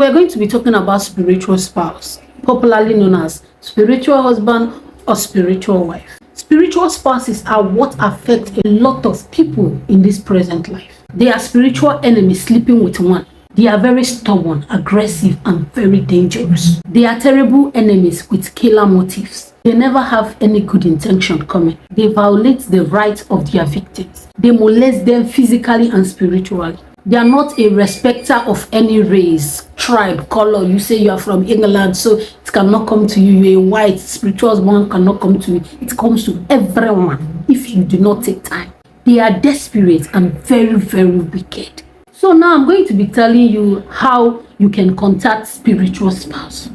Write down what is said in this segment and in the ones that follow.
We're going to be talking about spiritual spouse, popularly known as spiritual husband or spiritual wife. Spiritual spouses are what affect a lot of people in this present life. They are spiritual enemies sleeping with one. They are very stubborn, aggressive, and very dangerous. They are terrible enemies with killer motives. They never have any good intention coming. They violate the rights of their victims. They molest them physically and spiritually. They are not a respecter of any race, tribe, color. You say you are from England, so it cannot come to you. You're a white, spiritual husband cannot come to you. It comes to everyone if you do not take time. They are desperate and very, very wicked. So now I'm going to be telling you how you can contact spiritual spouse.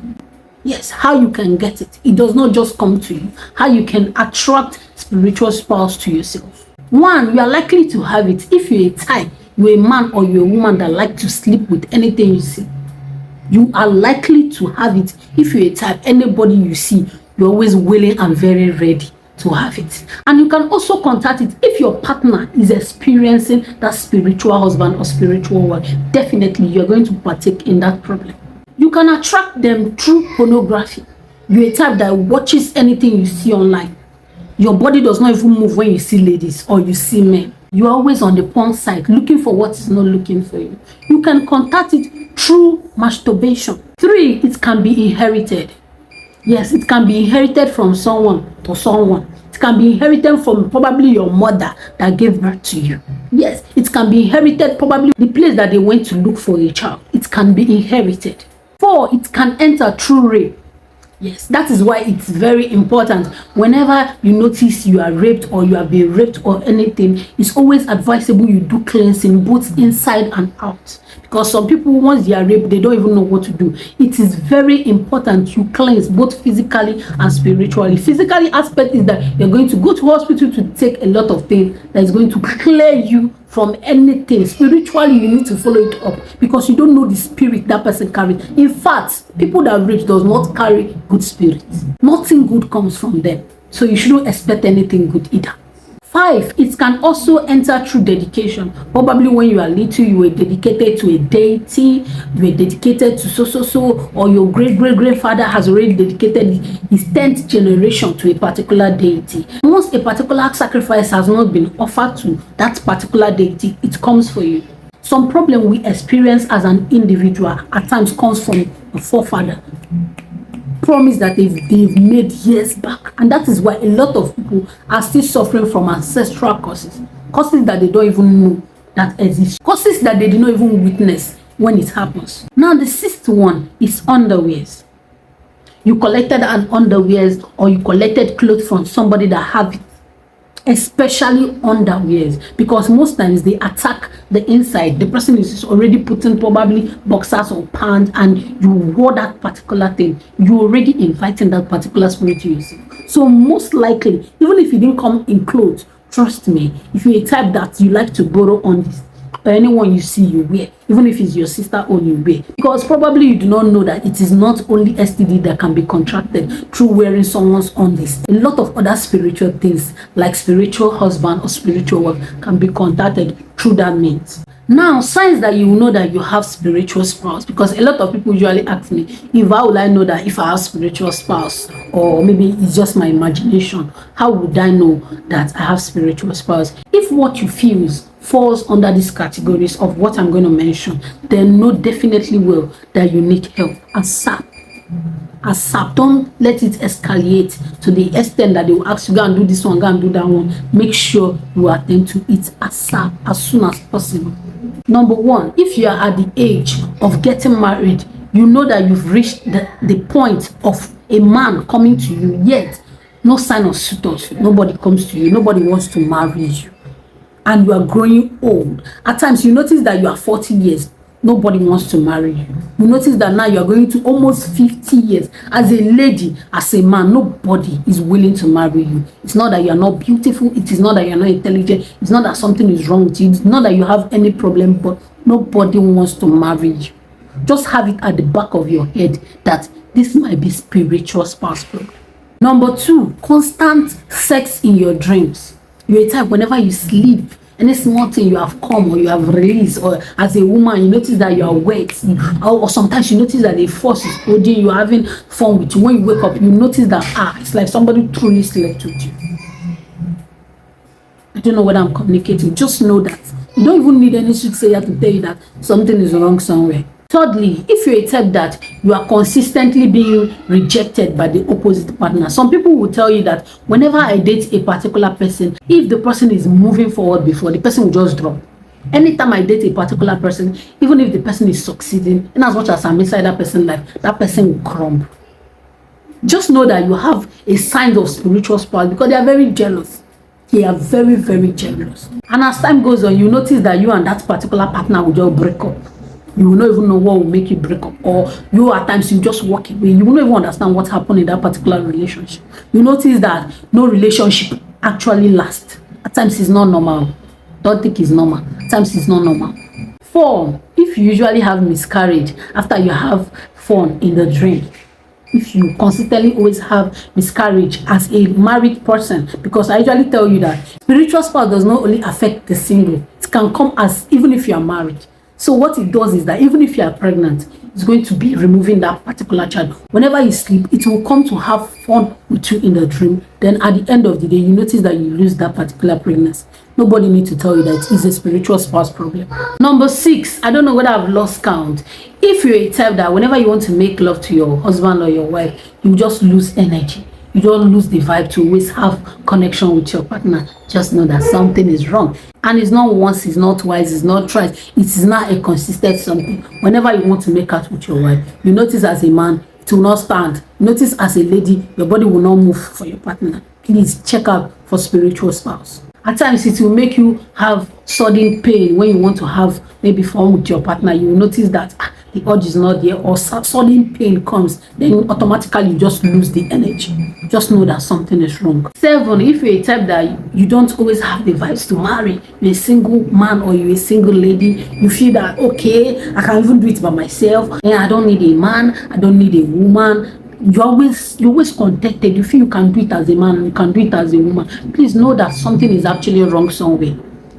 Yes, how you can get it. It does not just come to you. How you can attract spiritual spouse to yourself. One, you are likely to have it if you're a type. You're a man or you're a woman that like to sleep with anything you see. You are likely to have it if you're a type. Anybody you see, you're always willing and very ready to have it. And you can also contact it if your partner is experiencing that spiritual husband or spiritual wife. Definitely, you're going to partake in that problem. You can attract them through pornography. You're a type that watches anything you see online. Your body does not even move when you see ladies or you see men. You're always on the porn site looking for what is not looking for you. You can contact it through masturbation. 3, it can be inherited. Yes, it can be inherited from someone to someone. It can be inherited from probably your mother that gave birth to you. Yes, it can be inherited probably the place that they went to look for a child. It can be inherited. 4, it can enter through rape. Yes, that is why it's very important. Whenever you notice you are raped or you are being raped or anything, it's always advisable you do cleansing both inside and out. Because some people, once they are raped, they don't even know what to do. It is very important you cleanse both physically and spiritually. Physically aspect is that you're going to go to hospital to take a lot of things that is going to clear you from anything. Spiritually, you need to follow it up because you don't know the spirit that person carries. In fact, people that rape does not carry good spirits. Nothing good comes from them. So you shouldn't expect anything good either. 5, it can also enter through dedication. Probably when you are little, you were dedicated to a deity, you were dedicated to so, or your great-great-grandfather has already dedicated his 10th generation to a particular deity. Once a particular sacrifice has not been offered to that particular deity, it comes for you. Some problem we experience as an individual at times comes from a forefather. Promise that they've made years back, and that is why a lot of people are still suffering from ancestral causes that they don't even know that exist, causes that they did not even witness when it happens. Now the 6th one is underwears. You collected an underwears or you collected clothes from somebody that have it, especially underwears, because most times they attack the inside. The person is already putting probably boxers or pants and you wore that particular thing. You already inviting that particular spirit to yourself. So most likely, even if you didn't come in clothes, trust me, if you're a type that you like to borrow on this, or anyone you see you wear, even if it's your sister or you wear, because probably you do not know that it is not only STD that can be contracted through wearing someone's undies. A lot of other spiritual things like spiritual husband or spiritual wife can be contacted through that means. Now, signs that you know that you have spiritual spouse, because a lot of people usually ask me, if how will I know that if I have spiritual spouse, or maybe it's just my imagination, how would I know that I have spiritual spouse? If what you feel falls under these categories of what I'm going to mention, then know definitely well that you need help. ASAP. Don't let it escalate to the extent that they will ask you, go and do this one, go and do that one. Make sure you attend to it ASAP, as soon as possible. Number 1, if you are at the age of getting married, you know that you've reached the point of a man coming to you, yet no sign of suitors. Nobody comes to you. Nobody wants to marry you. And you are growing old. At times, you notice that you are 40 years. Nobody wants to marry you. You notice that now you are going to almost 50 years. As a lady, as a man, nobody is willing to marry you. It's not that you are not beautiful. It is not that you are not intelligent. It's not that something is wrong with you. It's not that you have any problem, but nobody wants to marry you. Just have it at the back of your head that this might be spiritual spouse problem. Number 2, constant sex in your dreams. You're a type whenever you sleep, Any small thing you have come or you have released, or as a woman you notice that you are wet, or sometimes you notice that the force is holding you, having fun with you. When you wake up, you notice that it's like somebody truly slept with you. I don't know whether I'm communicating. Just know that you don't even need any soothsayer to tell you that something is wrong somewhere. Thirdly, if you're a type that you are consistently being rejected by the opposite partner, some people will tell you that whenever I date a particular person, if the person is moving forward before, the person will just drop. Anytime I date a particular person, even if the person is succeeding, and as much as I'm inside that person's life, that person will crumble. Just know that you have a sign of spiritual spouse because they are very jealous. They are very, very jealous. And as time goes on, you notice that you and that particular partner will just break up. You will not even know what will make you break up, or you at times you just walk away. You will not even understand what happened in that particular relationship. You notice that no relationship actually lasts. At times it's not normal. Don't think it's normal. At times it's not normal. 4, if you usually have miscarriage after you have fun in the dream, if you consistently always have miscarriage as a married person, because I usually tell you that spiritual spouse does not only affect the single, it can come as even if you are married. So what it does is that even if you are pregnant, it's going to be removing that particular child. Whenever you sleep, it will come to have fun with you in the dream. Then at the end of the day, you notice that you lose that particular pregnancy. Nobody needs to tell you that it's a spiritual spouse problem. Number 6, I don't know whether I've lost count. If you're a type that whenever you want to make love to your husband or your wife, you just lose energy. You don't lose the vibe to always have connection with your partner. Just know that something is wrong. And it's not once, it's not twice, it's not thrice. It is not a consistent something. Whenever you want to make out with your wife, you notice as a man, it will not stand. Notice as a lady, your body will not move for your partner. Please check out for spiritual spouse. At times, it will make you have sudden pain when you want to have maybe fun with your partner. You will notice that the urge is not there, or sudden pain comes, then automatically you just lose the energy. Just know that something is wrong. 7, if you're a type that you don't always have the vibes to marry, you're a single man or you're a single lady, you feel that, okay, I can even do it by myself, and I don't need a man, I don't need a woman. You're always contented. You feel you can do it as a man, you can do it as a woman. Please know that something is actually wrong somewhere.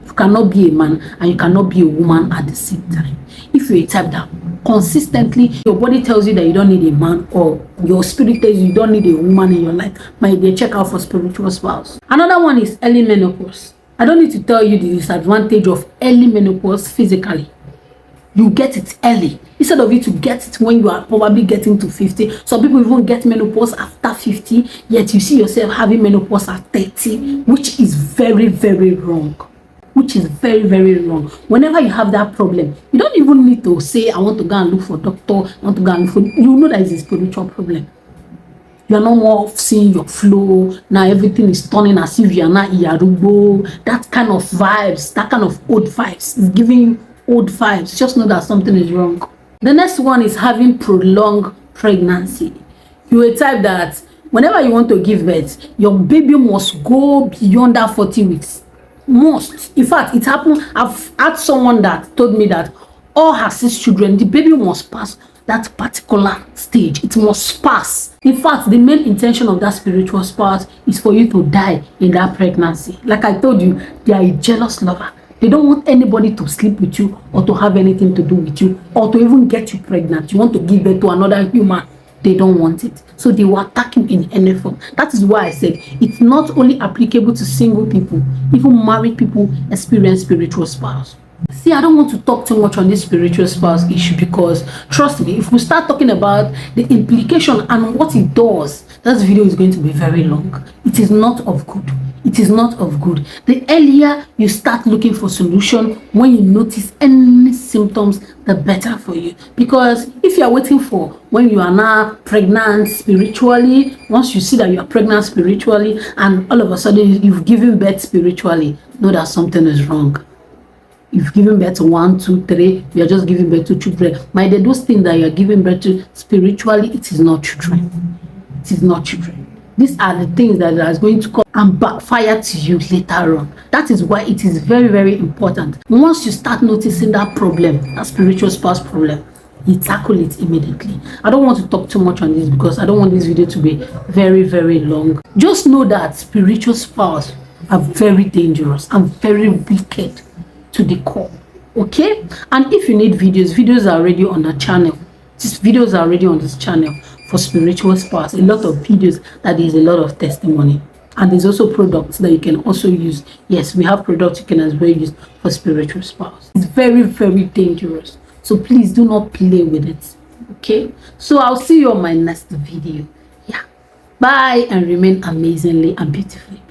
You cannot be a man and you cannot be a woman at the same time. If you're a type that consistently your body tells you that you don't need a man, or your spirit tells you don't need a woman in your life, my dear, check out for spiritual spouse. Another one is early menopause. I don't need to tell you the disadvantage of early menopause physically. You get it early instead of you to get it when you are probably getting to 50. Some people even get menopause after 50, yet you see yourself having menopause at 30, which is very, very wrong. Which is very, very wrong. Whenever you have that problem, you don't even need to say, I want to go and look for a doctor, I want to go and look for, you know that it's a spiritual problem. You are no more seeing your flow. Now everything is turning as if you are not Iyarubo. That kind of vibes, that kind of old vibes is giving you old vibes. Just know that something is wrong. The next one is having prolonged pregnancy. You're a type that whenever you want to give birth, your baby must go beyond that 40 weeks. Must. In fact, it happened. I've had someone that told me that all her 6 children, the baby must pass that particular stage. It must pass. In fact, the main intention of that spiritual spouse is for you to die in that pregnancy. Like I told you, they are a jealous lover. They don't want anybody to sleep with you or to have anything to do with you or to even get you pregnant. You want to give birth to another human. They don't want it. So they will attack you in any form. That is why I said it's not only applicable to single people. Even married people experience spiritual spouse. See, I don't want to talk too much on this spiritual spouse issue because, trust me, if we start talking about the implication and what it does, this video is going to be very long. It is not of good. It is not of good. The earlier you start looking for solution, when you notice any symptoms, the better for you. Because if you are waiting for when you are now pregnant spiritually, once you see that you are pregnant spiritually and all of a sudden you've given birth spiritually, know that something is wrong. You've given birth to 1, 2, 3, you are just giving birth to children. My dear, those things that you are giving birth to spiritually, it is not children. It is not children. These are the things that are going to come and backfire to you later on. That is why it is very, very important. Once you start noticing that problem, that spiritual spouse problem, you tackle it immediately. I don't want to talk too much on this because I don't want this video to be very, very long. Just know that spiritual spouse are very dangerous and very wicked to the core. Okay, and if you need videos are already on the channel. These videos are already on this channel for spiritual spouse. A lot of videos that is a lot of testimony, and there's also products that you can also use. Yes, we have products you can as well use for spiritual spouse. It's very, very dangerous, so please do not play with it. Okay, so I'll see you on my next video. Yeah, bye, and remain amazingly and beautifully.